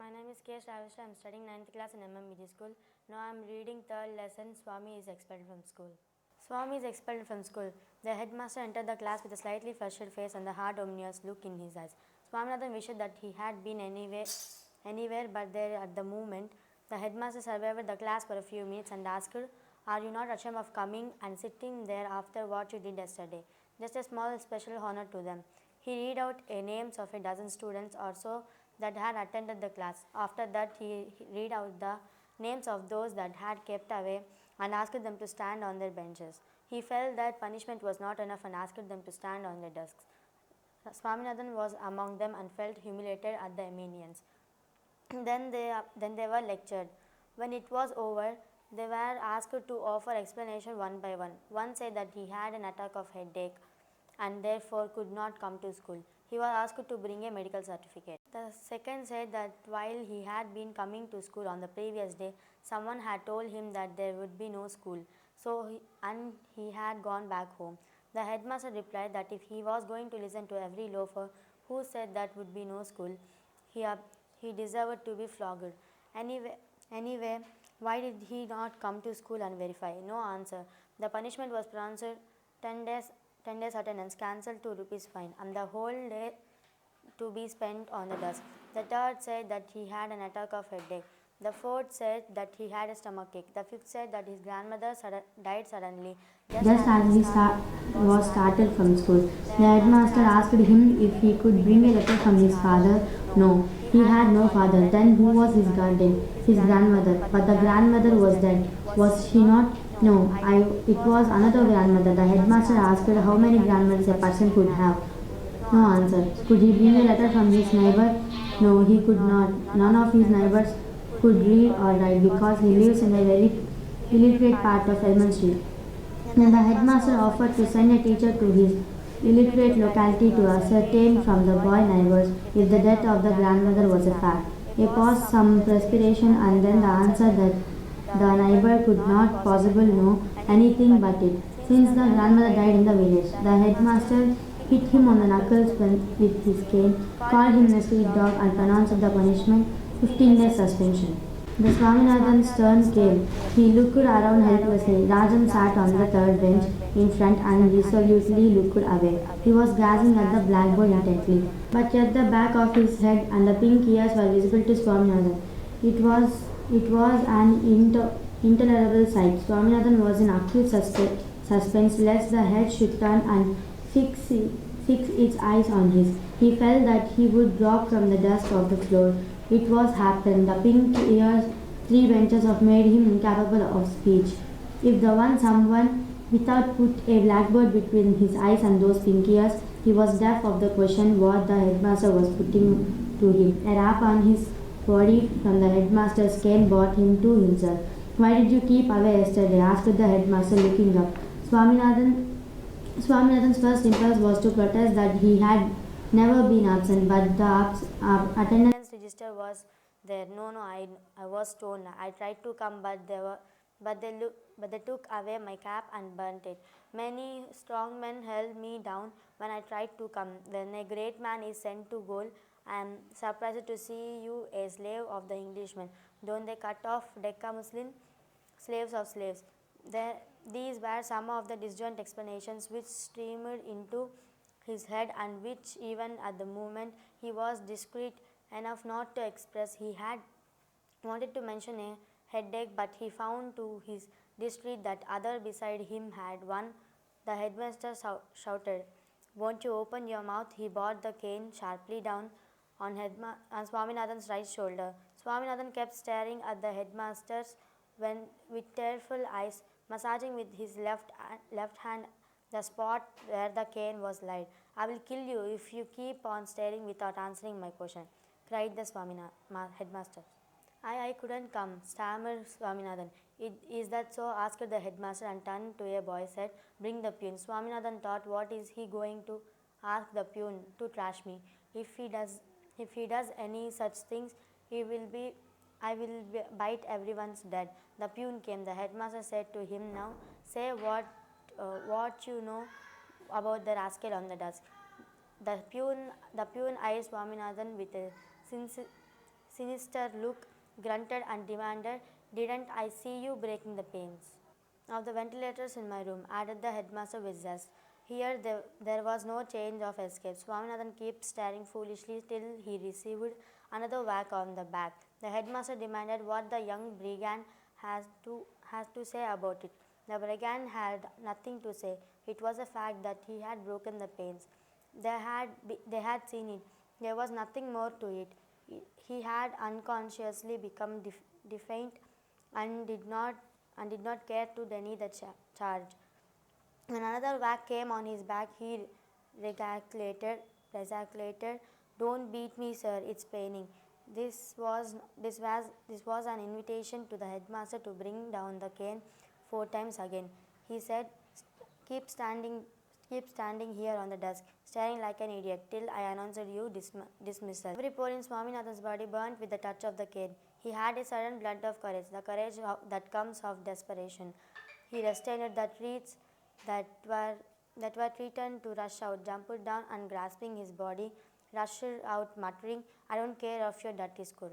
My name is K. Shravishra. I am studying 9th class in Mmbg School. Now I am reading third lesson. Swami is expelled from school. Swami is expelled from school. The headmaster entered the class with a slightly flushed face and a hard, ominous look in his eyes. Swaminathan wished that he had been anywhere but there at the moment. The headmaster surveyed the class for a few minutes and asked, "Are you not ashamed of coming and sitting there after what you did yesterday? Just a small special honor to them." He read out names of a dozen students or so that had attended the class. After that, he read out the names of those that had kept away and asked them to stand on their benches. He felt that punishment was not enough and asked them to stand on their desks. Swaminathan was among them and felt humiliated at the menials. Then they were lectured. When it was over, they were asked to offer explanation one by one. One said that he had an attack of headache and therefore could not come to school. He was asked to bring a medical certificate. The second said that while he had been coming to school on the previous day, someone had told him that there would be no school, and he had gone back home. The headmaster replied that if he was going to listen to every loafer who said that would be no school, he, he deserved to be flogged. Anyway, why did he not come to school and verify? No answer. The punishment was pronounced 10 days 10 days attendance cancelled, 2 rupees fine, and the whole day to be spent on the desk. The third said that he had an attack of headache. The fourth said that he had a stomachache. The fifth said that his grandmother died suddenly Just as he was startled from school, the headmaster asked him if he could bring a letter from his father. No, he had no father. Then who was his guardian? His grandmother. But the grandmother was dead. Was she not? No, it was another grandmother. The headmaster asked how many grandmothers a person could have. No answer. Could he bring a letter from his neighbor? No, he could not. None of his neighbors could read or write because he lives in a very illiterate part of Elm Street. Then the headmaster offered to send a teacher to his illiterate locality to ascertain from the boy neighbors if the death of the grandmother was a fact. A pause, some perspiration, and then the answer that the neighbor could not possibly know anything but it, since the grandmother died in the village. The headmaster hit him on the knuckles with his cane, called him a street dog, and pronounced the punishment 15 days suspension. The Swaminathan's turn came. He looked around helplessly. Rajan sat on the third bench in front and resolutely looked away. He was gazing at the blackboard intently. But yet the back of his head and the pink ears were visible to Swaminathan. It was an intolerable sight. Swaminathan was in acute suspense lest the head should turn and fix its eyes on his. He felt that he would drop from the dust of the floor. It was happened. The pink ears, 3 benches of made him incapable of speech. If the someone without put a blackboard between his eyes and those pink ears, he was deaf of the question what the headmaster was putting to him. A rap on his body from the headmaster's cane brought him to himself. Why did you keep away yesterday? Asked the headmaster, looking up. Swaminathan's first impulse was to protest that he had never been absent, but the attendance register was there. No, I was told. I tried to come, but they took away my cap and burnt it. Many strong men held me down when I tried to come. When a great man is sent to goal, I am surprised to see you a slave of the Englishman. Don't they cut off Decca Muslim slaves of slaves? These were some of the disjoint explanations which streamed into his head and which even at the moment he was discreet enough not to express. He had wanted to mention a headache, but he found to his distress that other beside him had one. The headmaster shouted, "Won't you open your mouth?" He brought the cane sharply down on Swaminathan's right shoulder. Swaminathan kept staring at the headmaster's with tearful eyes, massaging with his left hand the spot where the cane was laid. "I will kill you if you keep on staring without answering my question," cried the headmaster. I couldn't come," stammered Swaminathan. Is that so?" asked the headmaster and turned to a boy said, "Bring the pune." Swaminathan thought, what is he going to ask the pune? To trash me. If he does any such things, I will bite everyone's dead. The pune came. The headmaster said to him, "Now say what you know about the rascal on the desk." The pune eyed Swaminathan with a sinister look, grunted and demanded, "Didn't I see you breaking the panes of the ventilators in my room?" added the headmaster with zest. Here there was no change of escape. Swaminathan kept staring foolishly till he received another whack on the back. The headmaster demanded what the young brigand has to say about it. The brigand had nothing to say. It was a fact that he had broken the panes. They had seen it. There was nothing more to it. He had unconsciously become defiant and did not care to deny the charge. When another whack came on his back, he ejaculated, "Don't beat me, sir, it's paining." This was an invitation to the headmaster to bring down the cane 4 times again. He said, "Keep standing Keep standing here on the desk, staring like an idiot, till I announced you dismissal." Every pore in Swaminathan's body burnt with the touch of the cane. He had a sudden blood of courage, the courage that comes of desperation. He restrained the treats that were threatened to rush out, jumped down and grasping his body, rushed out muttering, "I don't care of your dirty school."